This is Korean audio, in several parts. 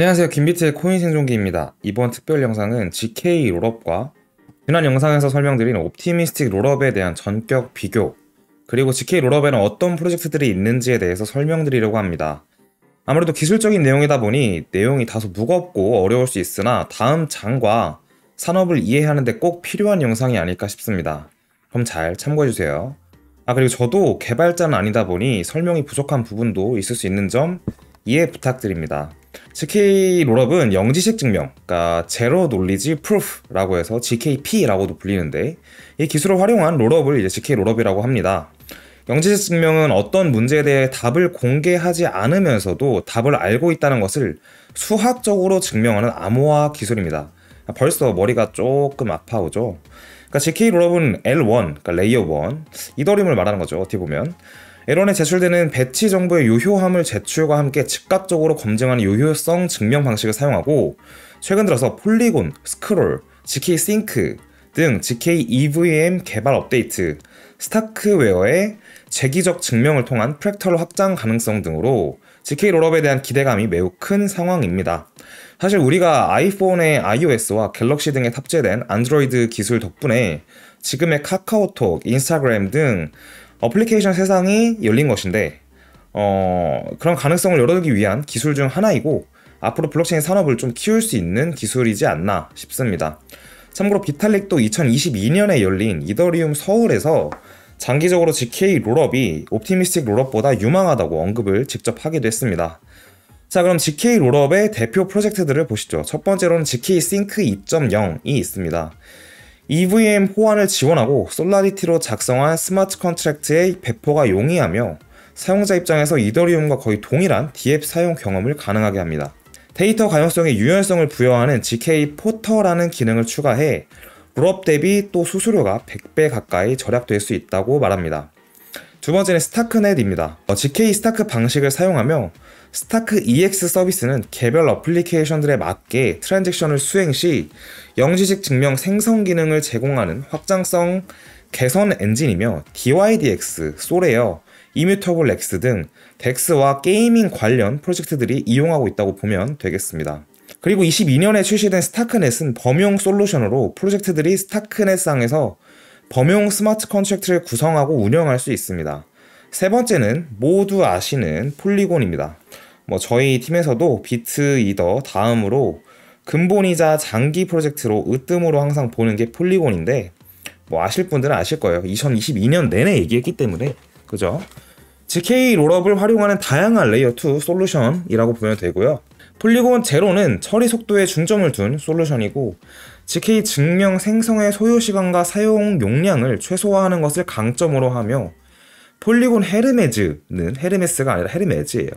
안녕하세요. 김비트의 코인 생존기입니다. 이번 특별 영상은 GK 롤업과 지난 영상에서 설명드린 옵티미스틱 롤업에 대한 전격 비교, 그리고 GK 롤업에는 어떤 프로젝트들이 있는지에 대해서 설명드리려고 합니다. 아무래도 기술적인 내용이다 보니 내용이 다소 무겁고 어려울 수 있으나 다음 장과 산업을 이해하는 데 꼭 필요한 영상이 아닐까 싶습니다. 그럼 잘 참고해주세요. 그리고 저도 개발자는 아니다 보니 설명이 부족한 부분도 있을 수 있는 점 이해 부탁드립니다. GK 롤업은 영지식 증명, 그러니까 제로 놀리지 프루프라고 해서 GKP라고도 불리는데, 이 기술을 활용한 롤업을 이제 GK 롤업이라고 합니다. 영지식 증명은 어떤 문제에 대해 답을 공개하지 않으면서도 답을 알고 있다는 것을 수학적으로 증명하는 암호화 기술입니다. 벌써 머리가 조금 아파오죠. 그러니까 GK 롤업은 L1, 그러니까 레이어 1, 이더리움을 말하는 거죠. 어떻게 보면 L1에 제출되는 배치 정보의 유효함을 제출과 함께 즉각적으로 검증하는 유효성 증명 방식을 사용하고, 최근 들어서 폴리곤, 스크롤, GK 싱크 등 GK EVM 개발 업데이트, 스타크웨어의 재기적 증명을 통한 프랙탈 확장 가능성 등으로 GK 롤업에 대한 기대감이 매우 큰 상황입니다. 사실 우리가 아이폰의 iOS와 갤럭시 등에 탑재된 안드로이드 기술 덕분에 지금의 카카오톡, 인스타그램 등 어플리케이션 세상이 열린 것인데, 그런 가능성을 열어두기 위한 기술 중 하나이고, 앞으로 블록체인 산업을 좀 키울 수 있는 기술이지 않나 싶습니다. 참고로 비탈릭도 2022년에 열린 이더리움 서울에서 장기적으로 GK 롤업이 옵티미스틱 롤업보다 유망하다고 언급을 직접 하기도 했습니다. 자, 그럼 GK 롤업의 대표 프로젝트들을 보시죠. 첫 번째로는 GK 싱크 2.0이 있습니다. EVM 호환을 지원하고 솔라리티로 작성한 스마트 컨트랙트의 배포가 용이하며 사용자 입장에서 이더리움과 거의 동일한 DApp 사용 경험을 가능하게 합니다. 데이터 가용성에 유연성을 부여하는 GK 포터라는 기능을 추가해 롤업 대비 또 수수료가 100배 가까이 절약될 수 있다고 말합니다. 두 번째는 스타크넷입니다. GK 스타크 방식을 사용하며 스타크 EX 서비스는 개별 어플리케이션들에 맞게 트랜잭션을 수행 시 영지식 증명 생성 기능을 제공하는 확장성 개선 엔진이며 DYDX, 소레어, 이뮤터블 X 등 덱스와 게이밍 관련 프로젝트들이 이용하고 있다고 보면 되겠습니다. 그리고 22년에 출시된 스타크넷은 범용 솔루션으로 프로젝트들이 스타크넷상에서 범용 스마트 컨트랙트를 구성하고 운영할 수 있습니다. 세 번째는 모두 아시는 폴리곤입니다. 저희 팀에서도 비트이더 다음으로 근본이자 장기 프로젝트로 으뜸으로 항상 보는 게 폴리곤인데, 아실 분들은 아실 거예요. 2022년 내내 얘기했기 때문에. 그죠? GK 롤업을 활용하는 다양한 레이어 2 솔루션이라고 보면 되고요. 폴리곤 제로는 처리 속도에 중점을 둔 솔루션이고, GK 증명 생성의 소요 시간과 사용 용량을 최소화하는 것을 강점으로 하며, 폴리곤 헤르메즈는 헤르메스가 아니라 헤르메즈예요.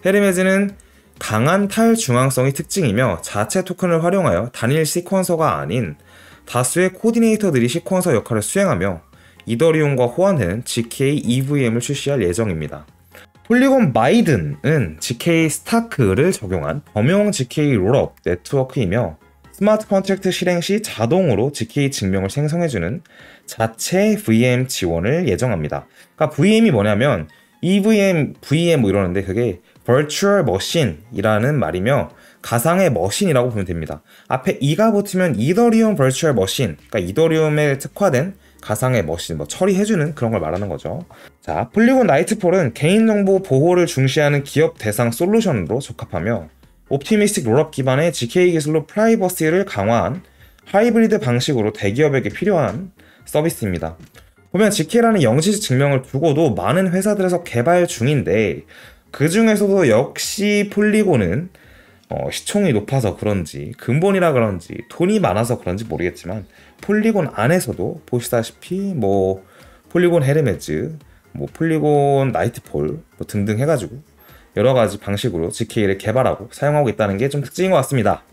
헤르메즈는 강한 탈중앙성이 특징이며 자체 토큰을 활용하여 단일 시퀀서가 아닌 다수의 코디네이터들이 시퀀서 역할을 수행하며 이더리움과 호환되는 GK EVM을 출시할 예정입니다. 폴리곤 마이든은 GK 스타크를 적용한 범용 GK 롤업 네트워크이며 스마트 컨트랙트 실행 시 자동으로 GK 증명을 생성해주는 자체 VM 지원을 예정합니다. 그러니까 VM이 뭐냐면 EVM, VM 이러는데 그게 Virtual Machine이라는 말이며 가상의 머신이라고 보면 됩니다. 앞에 E가 붙으면 이더리움 Virtual Machine, 그러니까 이더리움에 특화된 가상의 머신, 처리해주는 그런 걸 말하는 거죠. 자, 폴리곤 나이트폴은 개인정보 보호를 중시하는 기업 대상 솔루션으로 적합하며 옵티미스틱 롤업 기반의 GK 기술로 프라이버시를 강화한 하이브리드 방식으로 대기업에게 필요한 서비스입니다. 보면 GK라는 영지식 증명을 두고도 많은 회사들에서 개발 중인데, 그 중에서도 역시 폴리곤은 시총이 높아서 그런지 근본이라 그런지 돈이 많아서 그런지 모르겠지만 폴리곤 안에서도 보시다시피 폴리곤 헤르메즈, 폴리곤 나이트폴 등등 해가지고 여러가지 방식으로 GK를 개발하고 사용하고 있다는 게 좀 특징인 것 같습니다.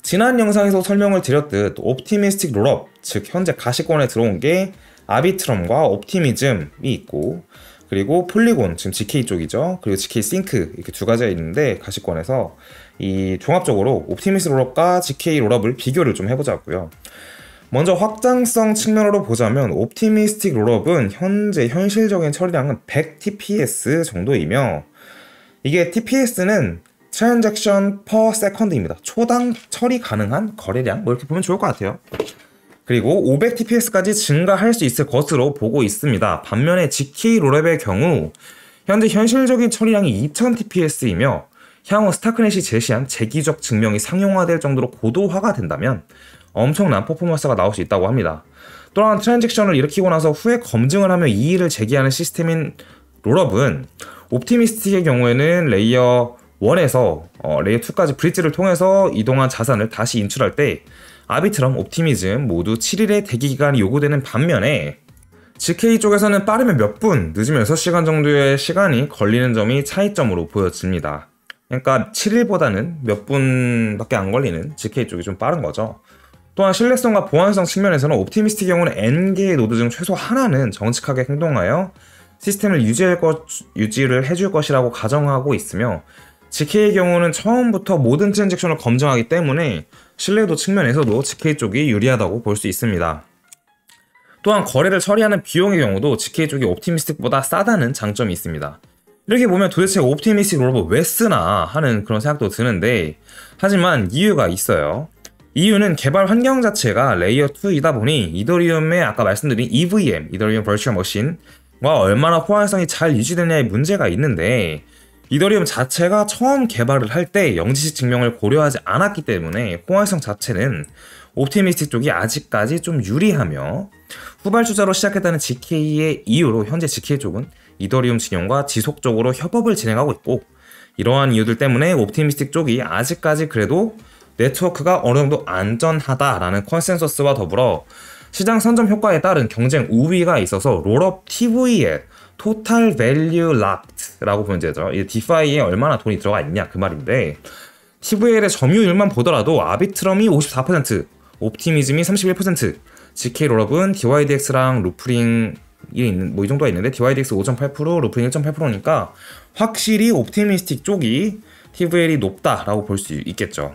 지난 영상에서 설명을 드렸듯 옵티미스틱 롤업, 즉 현재 가시권에 들어온 게 아비트럼과 옵티미즘이 있고, 그리고 폴리곤, 지금 GK 쪽이죠. 그리고 GK 싱크, 이렇게 두 가지가 있는데 가시권에서 이 종합적으로 옵티미스틱 롤업과 GK 롤업을 비교를 좀 해보자고요. 먼저 확장성 측면으로 보자면 옵티미스틱 롤업은 현재 현실적인 처리량은 100 TPS 정도이며, 이게 TPS는 transaction per second입니다. 초당 처리 가능한 거래량 뭐 이렇게 보면 좋을 것 같아요. 그리고 500TPS까지 증가할 수 있을 것으로 보고 있습니다. 반면에 GK 롤앱의 경우 현재 현실적인 처리량이 2000TPS이며 향후 스타크넷이 제시한 재기적 증명이 상용화될 정도로 고도화가 된다면 엄청난 퍼포먼스가 나올 수 있다고 합니다. 또한 트랜잭션을 일으키고 나서 후에 검증을 하며 이의를 제기하는 시스템인 롤업은 옵티미스틱의 경우에는 레이어 1에서 레이어 2까지 브릿지를 통해서 이동한 자산을 다시 인출할 때 아비트럼, 옵티미즘 모두 7일의 대기기간이 요구되는 반면에 GK 쪽에서는 빠르면 몇 분, 늦으면 6시간 정도의 시간이 걸리는 점이 차이점으로 보여집니다. 그러니까 7일보다는 몇 분밖에 안 걸리는 GK 쪽이 좀 빠른 거죠. 또한 신뢰성과 보안성 측면에서는 옵티미스틱의 경우는 N개의 노드 중 최소 하나는 정직하게 행동하여 시스템을 유지를 해줄 것이라고 가정하고 있으며 GK의 경우는 처음부터 모든 트랜잭션을 검증하기 때문에 신뢰도 측면에서도 GK 쪽이 유리하다고 볼 수 있습니다. 또한 거래를 처리하는 비용의 경우도 GK 쪽이 옵티미스틱보다 싸다는 장점이 있습니다. 이렇게 보면 도대체 옵티미스틱 롤업을 왜 쓰나 하는 그런 생각도 드는데 하지만 이유가 있어요. 이유는 개발 환경 자체가 레이어 2이다 보니 이더리움의 아까 말씀드린 EVM, 이더리움 버추얼 머신과 얼마나 호환성이 잘 유지되냐의 문제가 있는데 이더리움 자체가 처음 개발을 할 때 영지식 증명을 고려하지 않았기 때문에 호환성 자체는 옵티미스틱 쪽이 아직까지 좀 유리하며 후발주자로 시작했다는 GK의 이유로 현재 GK 쪽은 이더리움 진영과 지속적으로 협업을 진행하고 있고 이러한 이유들 때문에 옵티미스틱 쪽이 아직까지 그래도 네트워크가 어느 정도 안전하다라는 컨센서스와 더불어 시장 선점 효과에 따른 경쟁 우위가 있어서 롤업 TV의 Total Value Locked라고 보면 되죠. 이 디파이에 얼마나 돈이 들어가 있냐 그 말인데 TVL의 점유율만 보더라도 아비트럼이 54%, 옵티미즘이 31%, GK 롤업은 DYDX랑 루프링이 있는 뭐 이 정도가 있는데 DYDX 5.8%, 루프링 1.8%니까 확실히 옵티미스틱 쪽이 TVL이 높다라고 볼 수 있겠죠.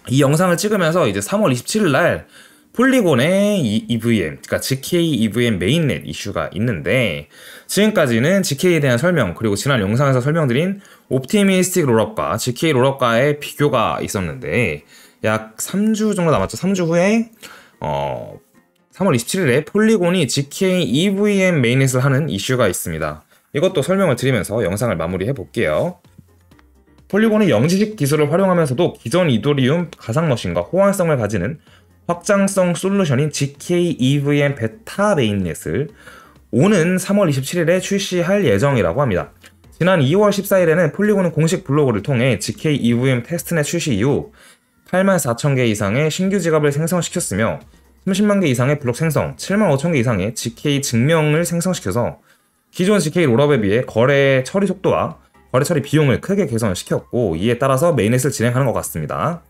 이 영상을 찍으면서 이제 3월 27일 날 폴리곤의 EVM, 그러니까 GK EVM 메인넷 이슈가 있는데 지금까지는 GK에 대한 설명 그리고 지난 영상에서 설명드린 옵티미스틱 롤업과 GK 롤업과의 비교가 있었는데 약 3주 정도 남았죠. 3주 후에 3월 27일에 폴리곤이 GK EVM 메인넷을 하는 이슈가 있습니다. 이것도 설명을 드리면서 영상을 마무리해 볼게요. 폴리곤은 영지식 기술을 활용하면서도 기존 이더리움 가상머신과 호환성을 가지는 확장성 솔루션인 GK EVM 베타 메인넷을 오는 3월 27일에 출시할 예정이라고 합니다. 지난 2월 14일에는 폴리곤은 공식 블로그를 통해 GK EVM 테스트넷 출시 이후 84,000개 이상의 신규 지갑을 생성시켰으며 30만 개 이상의 블록 생성, 75,000개 이상의 GK 증명을 생성시켜서 기존 GK 롤업에 비해 거래 처리 속도와 거래 처리 비용을 크게 개선시켰고 이에 따라서 메인넷을 진행하는 것 같습니다.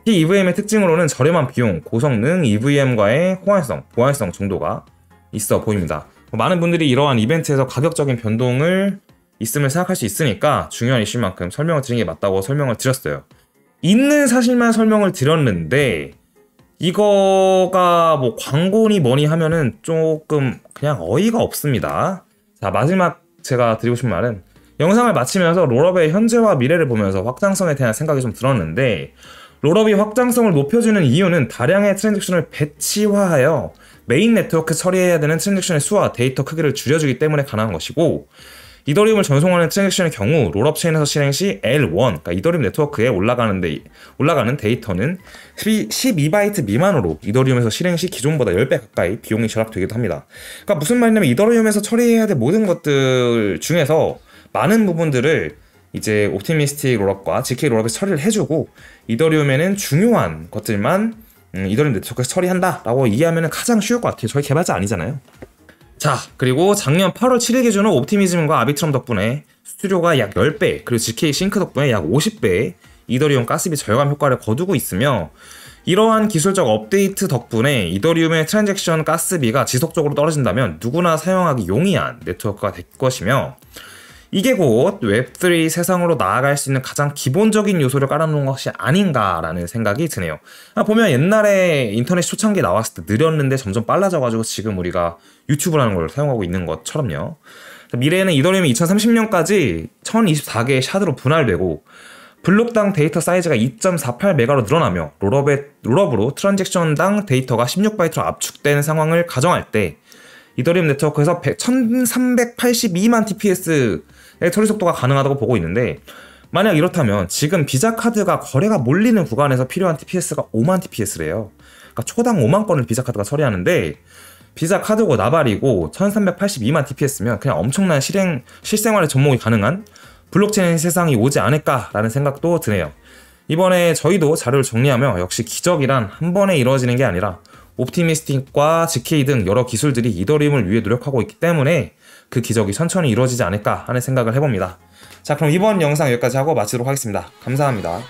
GK EVM의 특징으로는 저렴한 비용, 고성능 EVM과의 호환성, 보안성 정도가 있어 보입니다. 많은 분들이 이러한 이벤트에서 가격적인 변동을 있음을 생각할 수 있으니까 중요한 이슈인 만큼 설명을 드리는 게 맞다고 설명을 드렸어요. 있는 사실만 설명을 드렸는데 이거가 뭐 광고니 뭐니 하면은 조금 그냥 어이가 없습니다. 자, 마지막 제가 드리고 싶은 말은 영상을 마치면서 롤업의 현재와 미래를 보면서 확장성에 대한 생각이 좀 들었는데 롤업이 확장성을 높여주는 이유는 다량의 트랜잭션을 배치화하여 메인 네트워크 처리해야 되는 트랜잭션의 수와 데이터 크기를 줄여주기 때문에 가능한 것이고 이더리움을 전송하는 트랜잭션의 경우 롤업 체인에서 실행 시 L1, 그러니까 이더리움 네트워크에 올라가는 데이터는 12바이트 미만으로 이더리움에서 실행 시 기존보다 10배 가까이 비용이 절약되기도 합니다. 그러니까 무슨 말이냐면 이더리움에서 처리해야 될 모든 것들 중에서 많은 부분들을 이제 옵티미스틱 롤업과 GK 롤업에서 처리를 해주고 이더리움에는 중요한 것들만 이더리움 네트워크에서 처리한다 라고 이해하면 가장 쉬울 것 같아요. 저희 개발자 아니잖아요. 자, 그리고 작년 8월 7일 기준으로 옵티미즘과 아비트럼 덕분에 수수료가 약 10배 그리고 GK 싱크 덕분에 약 50배의 이더리움 가스비 절감 효과를 거두고 있으며 이러한 기술적 업데이트 덕분에 이더리움의 트랜잭션 가스비가 지속적으로 떨어진다면 누구나 사용하기 용이한 네트워크가 될 것이며 이게 곧 웹3 세상으로 나아갈 수 있는 가장 기본적인 요소를 깔아놓은 것이 아닌가라는 생각이 드네요. 보면 옛날에 인터넷 초창기에 나왔을 때 느렸는데 점점 빨라져가지고 지금 우리가 유튜브라는 걸 사용하고 있는 것처럼요. 미래에는 이더리움이 2030년까지 1024개의 샤드로 분할되고 블록당 데이터 사이즈가 2.48메가로 늘어나며 롤업으로 트랜잭션당 데이터가 16바이트로 압축된 상황을 가정할 때 이더리움 네트워크에서 1382만 TPS의 처리 속도가 가능하다고 보고 있는데, 만약 이렇다면 지금 비자 카드가 거래가 몰리는 구간에서 필요한 TPS가 5만 TPS래요. 그러니까 초당 5만 건을 비자 카드가 처리하는데, 비자 카드고 나발이고 1382만 TPS면 그냥 엄청난 실생활에 접목이 가능한 블록체인 세상이 오지 않을까라는 생각도 드네요. 이번에 저희도 자료를 정리하며 역시 기적이란 한 번에 이루어지는 게 아니라 옵티미스틱과 GK 등 여러 기술들이 이더리움을 위해 노력하고 있기 때문에 그 기적이 천천히 이루어지지 않을까 하는 생각을 해봅니다. 자, 그럼 이번 영상 여기까지 하고 마치도록 하겠습니다. 감사합니다.